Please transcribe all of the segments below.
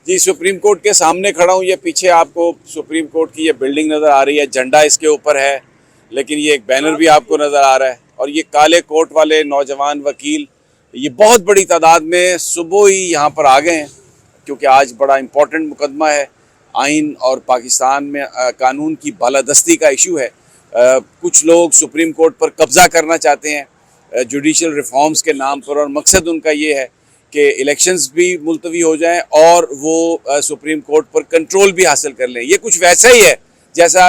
जी, supreme court के सामने खड़ा हूँ। ये पीछे आपको सुप्रीम कोर्ट की ये बिल्डिंग नज़र आ रही है, झंडा इसके ऊपर है, लेकिन ये एक बैनर भी आपको नज़र आ रहा है। और ये काले कोट वाले नौजवान वकील ये बहुत बड़ी तादाद में सुबह ही यहाँ पर आ गए हैं, क्योंकि आज बड़ा इम्पोर्टेंट मुकदमा है। आइन और पाकिस्तान में कानून की बालादस्ती का इशू है। कुछ लोग सुप्रीम कोर्ट पर कब्ज़ा करना चाहते हैं जुडिशल रिफॉर्म्स के नाम पर, और मकसद उनका ये है कि इलेक्शंस भी मुलतवी हो जाएं और वो सुप्रीम कोर्ट पर कंट्रोल भी हासिल कर लें। ये कुछ वैसा ही है जैसा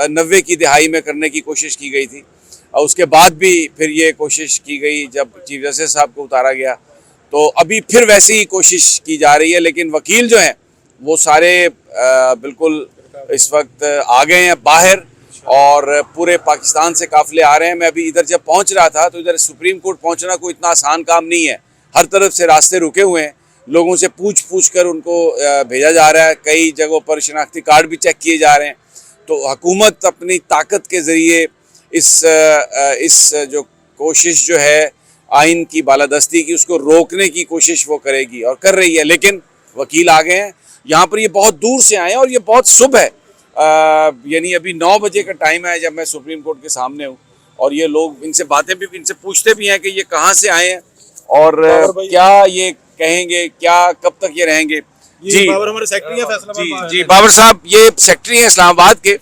90 की दिहाई में करने की कोशिश की गई थी, और उसके बाद भी फिर ये कोशिश की गई जब चीफ जस्टिस साहब को उतारा गया, तो अभी फिर वैसी ही कोशिश की जा रही है। लेकिन वकील जो हैं वो सारे बिल्कुल इस वक्त आ गए हैं बाहर, और पूरे पाकिस्तान से काफिले आ रहे हैं। मैं अभी इधर जब पहुंच रहा था तो इधर सुप्रीम कोर्ट पहुंचना कोई इतना आसान काम नहीं है। हर तरफ से रास्ते रुके हुए हैं, लोगों से पूछ कर उनको भेजा जा रहा है। कई जगहों पर शनाख्ती कार्ड भी चेक किए जा रहे हैं। तो हुकूमत अपनी ताकत के ज़रिए इस जो कोशिश जो है आइन की बालादस्ती की, उसको रोकने की कोशिश वो करेगी और कर रही है। लेकिन वकील आ गए हैं यहाँ पर, ये बहुत दूर से आए हैं और ये बहुत सुबह है, यानी अभी 9 बजे का टाइम है जब मैं सुप्रीम कोर्ट के सामने हूँ। और ये लोग इनसे इनसे पूछते भी हैं कि ये कहाँ से आए हैं और क्या ये कहेंगे, क्या कब तक ये रहेंगे। जी बाबर हमारे सेक्रेटरी हैं फैसलाबाद। जी बाबर साहब ये सेक्रेटरी हैं इस्लामाबाद के,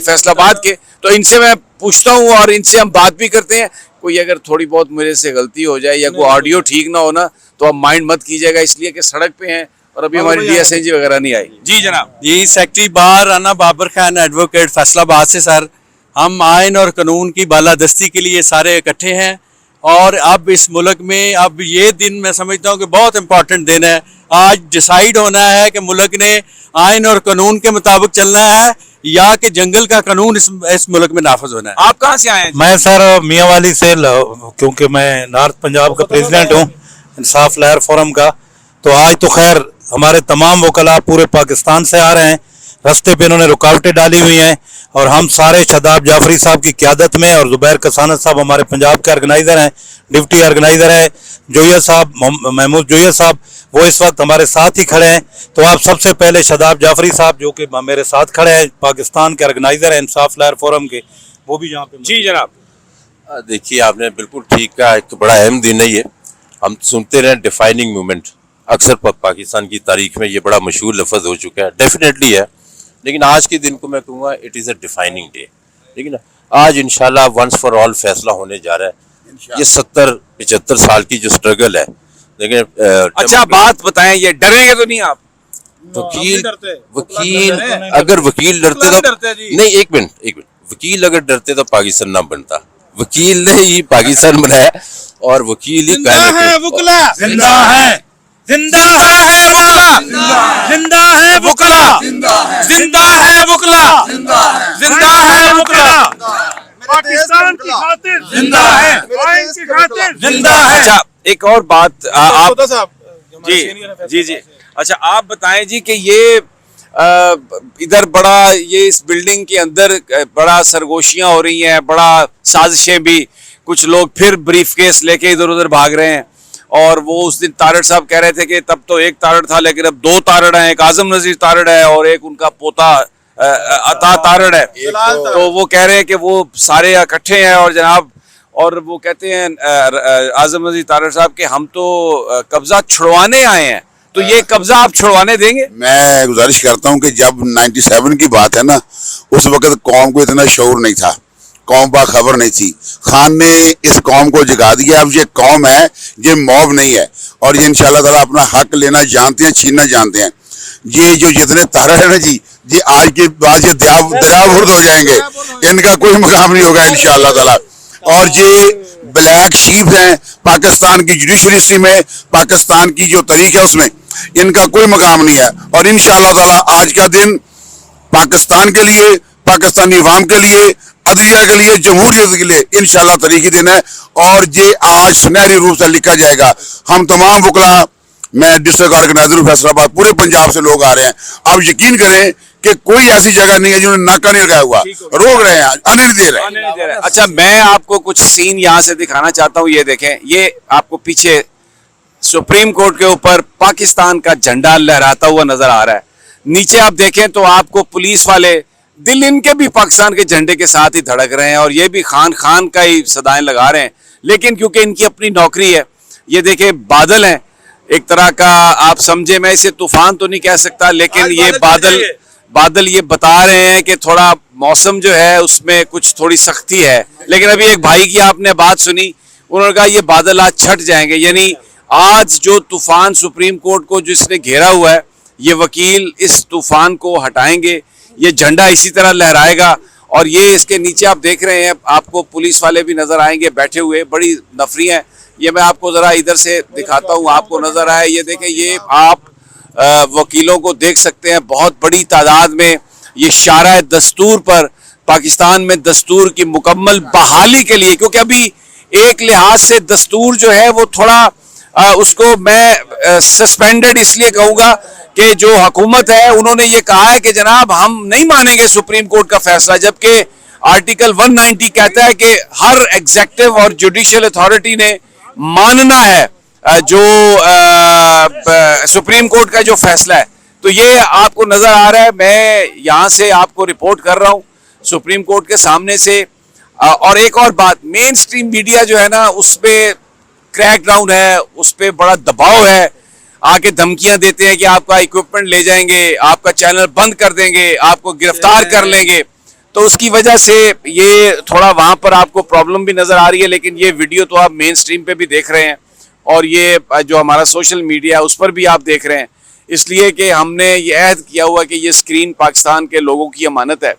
फैसलाबाद के। तो इनसे मैं पूछता हूँ और इनसे हम बात भी करते हैं। कोई अगर थोड़ी बहुत मेरे से गलती हो जाए या कोई ऑडियो ठीक ना हो ना, तो आप माइंड मत कीजिएगा, इसलिए कि सड़क पे हैं और अभी हमारी DSNG वगैरह नहीं आई। जी जनाब। जी सेक्रेटरी बार राना बाबर खान एडवोकेट फैसलाबाद से। सर, हम आइन और कानून की बालादस्ती के लिए सारे इकट्ठे हैं, और अब इस मुल्क में अब ये दिन मैं समझता हूँ कि बहुत इम्पोर्टेंट दिन है। आज डिसाइड होना है कि मुल्क ने आइन और कानून के मुताबिक चलना है या कि जंगल का कानून इस मुल्क में नाफज होना है। आप कहाँ से आए हैं? मैं सर मियांवाली से, क्योंकि मैं नॉर्थ पंजाब का प्रेसिडेंट हूँ इंसाफ लहर फोरम का। तो आज तो खैर हमारे तमाम वकला पूरे पाकिस्तान से आ रहे हैं। रास्ते पे इन्होंने रुकावटें डाली हुई हैं, और हम सारे शादाब जाफरी साहब की क़यादत में, और जुबैर कसानत साहब हमारे पंजाब के ऑर्गेनाइज़र हैं, डिप्टी ऑर्गेनाइज़र है जोया साहब, महमूद जोया साहब, वो इस वक्त हमारे साथ ही खड़े हैं। तो आप सबसे पहले शादाब जाफरी साहब जो कि मेरे साथ खड़े हैं, पाकिस्तान के ऑर्गेनाइज़र हैं इंसाफ लहर फोरम के, वो भी यहाँ पे। जी जनाब। देखिए, आपने बिल्कुल ठीक कहा, एक तो बड़ा अहम दिन है ये। हम सुनते रहे डिफाइनिंग मूवमेंट, अक्सर पाकिस्तान की तारीख में ये बड़ा मशहूर लफ्ज़ हो चुका है, डेफिनेटली है। लेकिन आज के दिन को मैं कहूँगा it is a defining day. लेकिन आज इंशाल्लाह वंस फॉर ऑल फैसला होने जा रहा है। ये 70-75 साल की जो स्ट्रगल है, लेकिन अच्छा बात बताएं, ये डरेंगे तो नहीं आप? वकील अगर वकील डरते तो नहीं, एक मिनट, वकील अगर डरते तो पाकिस्तान ना बनता। वकील ने ही पाकिस्तान बनाया, और वकील ही जिंदा है वकला, जिंदा है, जिंदा है वकला, जिंदा है वकला, जिंदा है वकला, जिंदा है वकला, पाकिस्तान की खातिर जिंदा है, आइन की खातिर जिंदा है। अच्छा एक और बात आप जी अच्छा आप बताएं जी कि ये इधर बड़ा ये इस बिल्डिंग के अंदर बड़ा सरगोशियां हो रही हैं, बड़ा साजिशें भी, कुछ लोग फिर ब्रीफकेस लेके इधर उधर भाग रहे हैं। और वो उस दिन तारड़ साहब कह रहे थे कि तब तो एक तारड़ था, लेकिन अब 2 तारड़ हैं, एक आजम नजीर तारड़ है और एक उनका पोता अता तारड़ है। तो वो कह रहे हैं कि वो सारे इकट्ठे हैं, और जनाब, और वो कहते हैं आजम नजीर तारड़ साहब कि हम तो कब्जा छुड़वाने आए हैं। तो ये कब्जा आप छुड़वाने देंगे? मैं गुजारिश करता हूं कि जब 97 की बात है ना, उस वक्त कौम को इतना शऊर नहीं था, कौम बाखबर नहीं थी। खान ने इस कौम को जगा दिया। अब ये कौम है, ये मॉब नहीं है, और ये इंशाल्लाह ताला अपना हक लेना जानते हैं, छीनना जानते हैं। ये जो जितने तारा है ना जी, ये आज के बाद ये दरियाबुर्द हो जाएंगे, इनका कोई मकाम नहीं होगा इंशाल्लाह ताला। और ये ब्लैक शीप हैं पाकिस्तान की जुडिशरी में, पाकिस्तान की जो तारीख है उसमें इनका कोई मकाम नहीं है। और इंशाल्लाह ताला आज का दिन पाकिस्तान के लिए, पाकिस्तानी अवाम के लिए, अदलिया के लिए, जमहूरियत के लिए इंशाल्लाह तारीखी दिन है, और ये आज सुनहरी रूप से लिखा जाएगा। हम तमाम वकला, मैं डिस्ट्रिक्ट ऑर्गेनाइजर फैसलाबाद, पूरे पंजाब से लोग आ रहे हैं। आप यकीन करें कि कोई ऐसी जगह नहीं है जिन्होंने नाका नहीं लगाया हुआ, रोक रहे हैं, आने नहीं दे रहे। अच्छा मैं आपको कुछ सीन यहाँ से दिखाना चाहता हूँ, ये देखें, ये आपको पीछे सुप्रीम कोर्ट के ऊपर पाकिस्तान का झंडा लहराता हुआ नजर आ रहा है। नीचे आप देखें तो आपको पुलिस वाले दिल इनके भी पाकिस्तान के झंडे के साथ ही धड़क रहे हैं और ये भी खान खान का ही सदाएं लगा रहे हैं, लेकिन क्योंकि इनकी अपनी नौकरी है। ये देखें बादल हैं एक तरह का, आप समझे, मैं इसे तूफान तो नहीं कह सकता, लेकिन ये बादल ये बता रहे हैं कि थोड़ा मौसम जो है उसमें कुछ थोड़ी सख्ती है। लेकिन अभी एक भाई की आपने बात सुनी, उन्होंने कहा ये बादल आज छट जाएंगे, यानी आज जो तूफान सुप्रीम कोर्ट को जिसने घेरा हुआ है, ये वकील इस तूफान को हटाएंगे, ये झंडा इसी तरह लहराएगा। और ये इसके नीचे आप देख रहे हैं, आपको पुलिस वाले भी नजर आएंगे बैठे हुए, बड़ी नफरी हैं। ये मैं आपको जरा इधर से दिखाता हूँ, आपको नजर आए, ये देखें, ये आप वकीलों को देख सकते हैं बहुत बड़ी तादाद में। ये शारा दस्तूर पर पाकिस्तान में दस्तूर की मुकम्मल बहाली के लिए, क्योंकि अभी एक लिहाज से दस्तूर जो है वो थोड़ा उसको मैं सस्पेंडेड इसलिए कहूँगा कि जो हुकूमत है उन्होंने ये कहा है कि जनाब हम नहीं मानेंगे सुप्रीम कोर्ट का फैसला, जबकि आर्टिकल 190 कहता है कि हर एग्जेक्टिव और जुडिशियल अथॉरिटी ने मानना है जो सुप्रीम कोर्ट का जो फैसला है। तो ये आपको नजर आ रहा है, मैं यहाँ से आपको रिपोर्ट कर रहा हूँ सुप्रीम कोर्ट के सामने से। और एक और बात, मेन स्ट्रीम मीडिया जो है ना, उस पर क्रैकडाउन है, उस पर बड़ा दबाव है, आके धमकियां देते हैं कि आपका इक्विपमेंट ले जाएंगे, आपका चैनल बंद कर देंगे, आपको गिरफ्तार कर लेंगे। तो उसकी वजह से ये थोड़ा वहां पर आपको प्रॉब्लम भी नजर आ रही है। लेकिन ये वीडियो तो आप मेन स्ट्रीम पे भी देख रहे हैं और ये जो हमारा सोशल मीडिया है उस पर भी आप देख रहे हैं, इसलिए कि हमने ये अहद किया हुआ कि ये स्क्रीन पाकिस्तान के लोगों की अमानत है।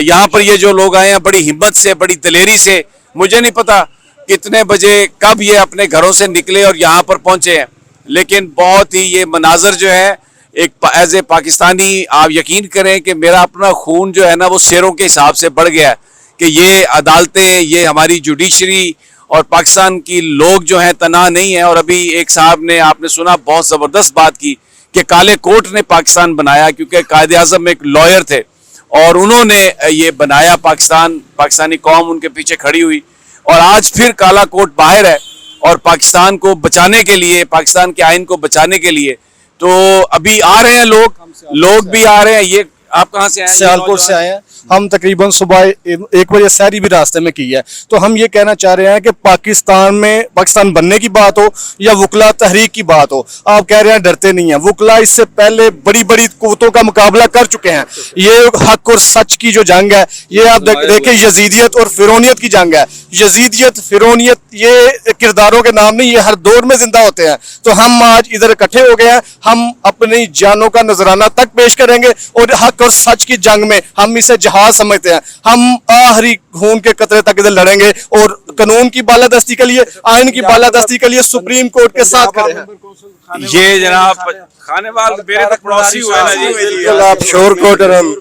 यहाँ पर ये जो लोग आए हैं बड़ी हिम्मत से, बड़ी दलेरी से, मुझे नहीं पता कितने बजे कब ये अपने घरों से निकले और यहाँ पर पहुंचे हैं, लेकिन बहुत ही ये मनाजर जो है एक एज ए पाकिस्तानी, आप यकीन करें कि मेरा अपना खून जो है ना वो शेरों के हिसाब से बढ़ गया है कि ये अदालतें, ये हमारी जुडिशरी और पाकिस्तान की लोग जो हैं तना नहीं है। और अभी एक साहब ने, आपने सुना, बहुत ज़बरदस्त बात की कि काले कोट ने पाकिस्तान बनाया, क्योंकि कायदे आज़म एक लॉयर थे और उन्होंने ये बनाया पाकिस्तान, पाकिस्तानी कौम उनके पीछे खड़ी हुई और आज फिर काला कोट बाहर है और पाकिस्तान को बचाने के लिए, पाकिस्तान के आइन को बचाने के लिए तो अभी आ रहे हैं लोग भी आ रहे हैं। ये आप कहाँ से आए हैं? सियालकोट से आए हैं हम, तकरीबन सुबह 1 बजे सैरी भी रास्ते में की है। तो हम ये कहना चाह रहे हैं कि पाकिस्तान बनने की बात हो या वकला तहरीक की बात हो, आप कह रहे हैं डरते नहीं हैं। वकला इससे पहले बड़ी बड़ी कुव्वतों का मुकाबला कर चुके हैं। ये हक और सच की जो जंग है, ये आप देखें, यजीदियत और फिरौनियत की जंग है। यजीदियत, फिरौनियत ये किरदारों के नाम नहीं, ये हर दौर में जिंदा होते हैं। तो हम आज इधर इकट्ठे हो गए हैं, हम अपनी जानों का नजराना तक पेश करेंगे और हक और सच की जंग में हम इसे जहाज समझते हैं। हम आखिरी खून के कतरे तक इधर लड़ेंगे और कानून की बालादस्ती के लिए, आइन की बालादस्ती के लिए सुप्रीम कोर्ट के साथ खड़े हैं। ये जनाब खानेवाल मेरे तक पड़ोसी हुए ना जी, आप शोरकोट और हम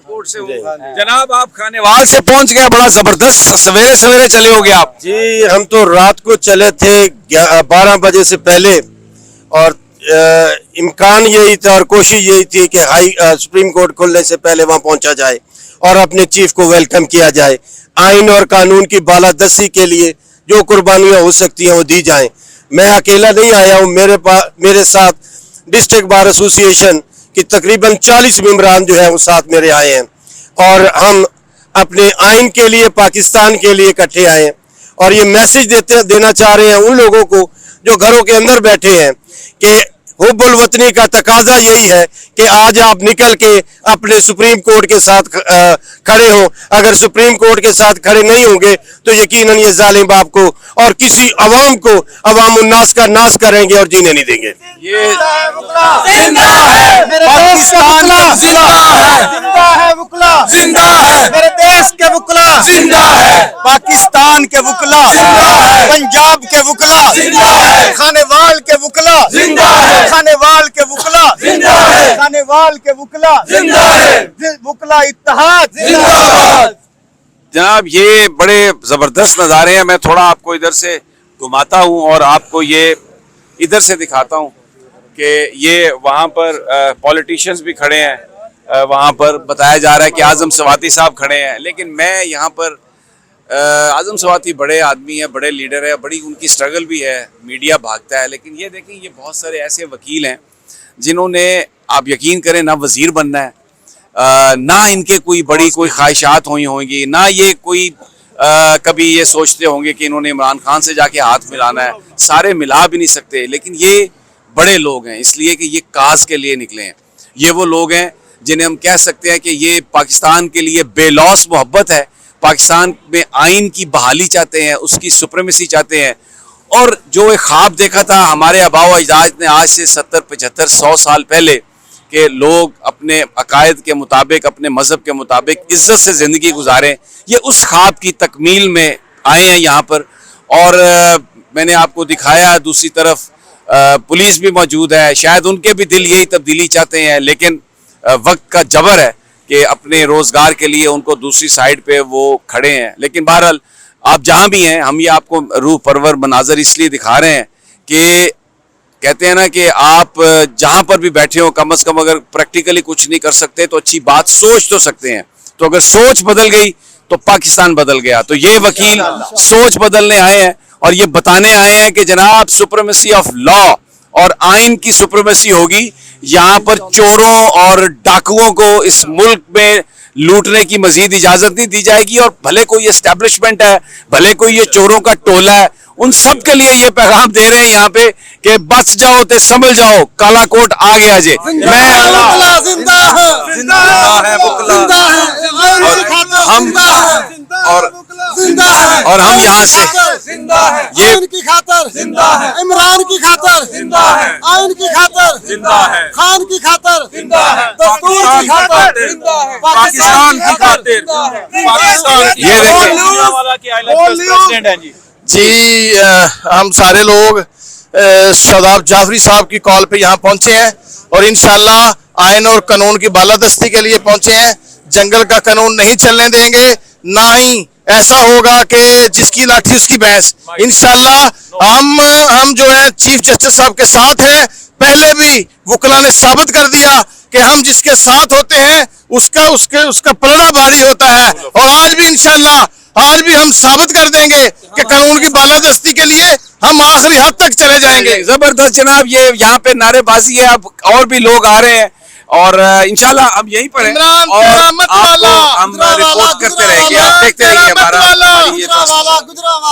जनाब आप खानेवाल से पहुंच गए, बड़ा जबरदस्त सवेरे सवेरे चले हो गए आप जी। हम तो रात को चले थे 12 बजे से पहले और इम्कान यही था और कोशिश यही थी कि सुप्रीम कोर्ट खुलने से पहले वहां पहुंचा जाए और अपने चीफ को वेलकम किया जाए। आइन और कानून की बालादस्ती के लिए जो कुर्बानियां हो सकती हैं वो दी जाएं। मैं अकेला नहीं आया हूं, मेरे साथ डिस्ट्रिक्ट बार एसोसिएशन की तकरीबन 40 मेंबरान जो है वो साथ मेरे आए हैं और हम अपने आइन के लिए, पाकिस्तान के लिए इकट्ठे आए हैं। और ये मैसेज देना चाह रहे हैं उन लोगों को जो घरों के अंदर बैठे हैं कि हुब्बुल वतनी का तकाजा यही है कि आज आप निकल के अपने सुप्रीम कोर्ट के साथ खड़े हो। अगर सुप्रीम कोर्ट के साथ खड़े नहीं होंगे तो यकीनन ये जालिम बाप को और किसी अवाम को अवाम उन्नास का नाश करेंगे और जीने नहीं देंगे। ये जिंदा है पाकिस्तान जिंदा है, जिंदा है वकला, जिंदा है मेरे देश के वकला, जिंदा है, पाकिस्तान के वकला, जिंदा है, पंजाब के वकला, जिंदा है, खानेवाल के वकला, जिंदा है, खानेवाल के वकला, जिंदा है, खानेवाल के वकला, जिंदा है, वकला इत्तेहाद जिंदाबाद। जनाब ये बड़े जबरदस्त नज़ारे हैं। मैं थोड़ा आपको इधर से घुमाता हूँ और आपको ये इधर से दिखाता हूँ कि ये वहाँ पर पॉलिटिशियंस भी खड़े हैं। वहाँ पर बताया जा रहा है कि आजम सवाती साहब खड़े हैं, लेकिन मैं यहाँ पर आजम सवाती बड़े आदमी है, बड़े लीडर है, बड़ी उनकी स्ट्रगल भी है, मीडिया भागता है, लेकिन ये देखें ये बहुत सारे ऐसे वकील हैं जिन्होंने, आप यकीन करें, ना वजीर बनना है, ना इनके कोई बड़ी कोई ख्वाहिशात हुई होंगी, ना ये कोई कभी ये सोचते होंगे कि इन्होंने इमरान खान से जाके हाथ मिलाना है, सारे मिला भी नहीं सकते, लेकिन ये बड़े लोग हैं इसलिए कि ये काज के लिए निकले हैं। ये वो लोग हैं जिन्हें हम कह सकते हैं कि ये पाकिस्तान के लिए बेलौस मोहब्बत है, पाकिस्तान में आइन की बहाली चाहते हैं, उसकी सुप्रीमेसी चाहते हैं, और जो एक ख्वाब देखा था हमारे आबाओ अजदाद ने आज से 70, 75, 100 साल पहले कि लोग अपने अकायद के मुताबिक, अपने मज़हब के मुताबिक इज़्ज़त से ज़िंदगी गुजारें, ये उस ख्वाब की तकमील में आए हैं यहाँ पर। और मैंने आपको दिखाया दूसरी तरफ पुलिस भी मौजूद है, शायद उनके भी दिल यही तब्दीली चाहते हैं, लेकिन वक्त का जबर है कि अपने रोज़गार के लिए उनको दूसरी साइड पे वो खड़े हैं। लेकिन बहरहाल आप जहाँ भी हैं, हम ये आपको रूह परवर मनाजर इसलिए दिखा रहे हैं कि कहते हैं ना कि आप जहाँ पर भी बैठे हो, कम से कम अगर प्रैक्टिकली कुछ नहीं कर सकते तो अच्छी बात सोच तो सकते हैं। तो अगर सोच बदल गई तो पाकिस्तान बदल गया। तो ये वकील सोच बदलने आए हैं और ये बताने आए हैं कि जनाब सुप्रीमेसी ऑफ लॉ और आइन की सुप्रीमेसी होगी, यहाँ पर चोरों और डाकुओं को इस मुल्क में लूटने की मजीद इजाजत नहीं दी जाएगी। और भले कोई एस्टेब्लिशमेंट है, भले कोई ये चोरों का टोला है, उन सब के लिए ये पैगाम दे रहे हैं यहाँ पे कि बच जाओ ते समझ जाओ, काला कोट आ गया जे। और हम यहाँ से ये की खातर जिंदा है, इमरान की खातर जिंदा है, आइन की खातर जिंदा है, खान की खातर जिंदा है, दस्तूर की खातर जिंदा है, पाकिस्तान की खातिर, पाकिस्तान ये देखिए जी, हम सारे लोग शादाब जाफरी साहब की कॉल पे यहाँ पहुंचे हैं और इंशाल्लाह आइन और कानून की बालादस्ती के लिए पहुंचे हैं। जंगल का कानून नहीं चलने देंगे, ना ही ऐसा होगा कि जिसकी लाठी उसकी भैंस। इंशाल्लाह हम जो है चीफ जस्टिस साहब के साथ हैं। पहले भी वकला ने साबित कर दिया कि हम जिसके साथ होते हैं उसका पलड़ा भारी होता है। और आज भी इंशाल्लाह आज भी हम साबित कर देंगे कि कानून की बालादस्ती के लिए हम आखिरी हद तक चले जाएंगे। जबरदस्त जनाब, ये यहाँ पे नारेबाजी है, अब और भी लोग आ रहे हैं और इंशाल्लाह हम यहीं पर हैं और आपको हम रिपोर्ट करते रहेंगे, आप देखते रहिए हमारा ये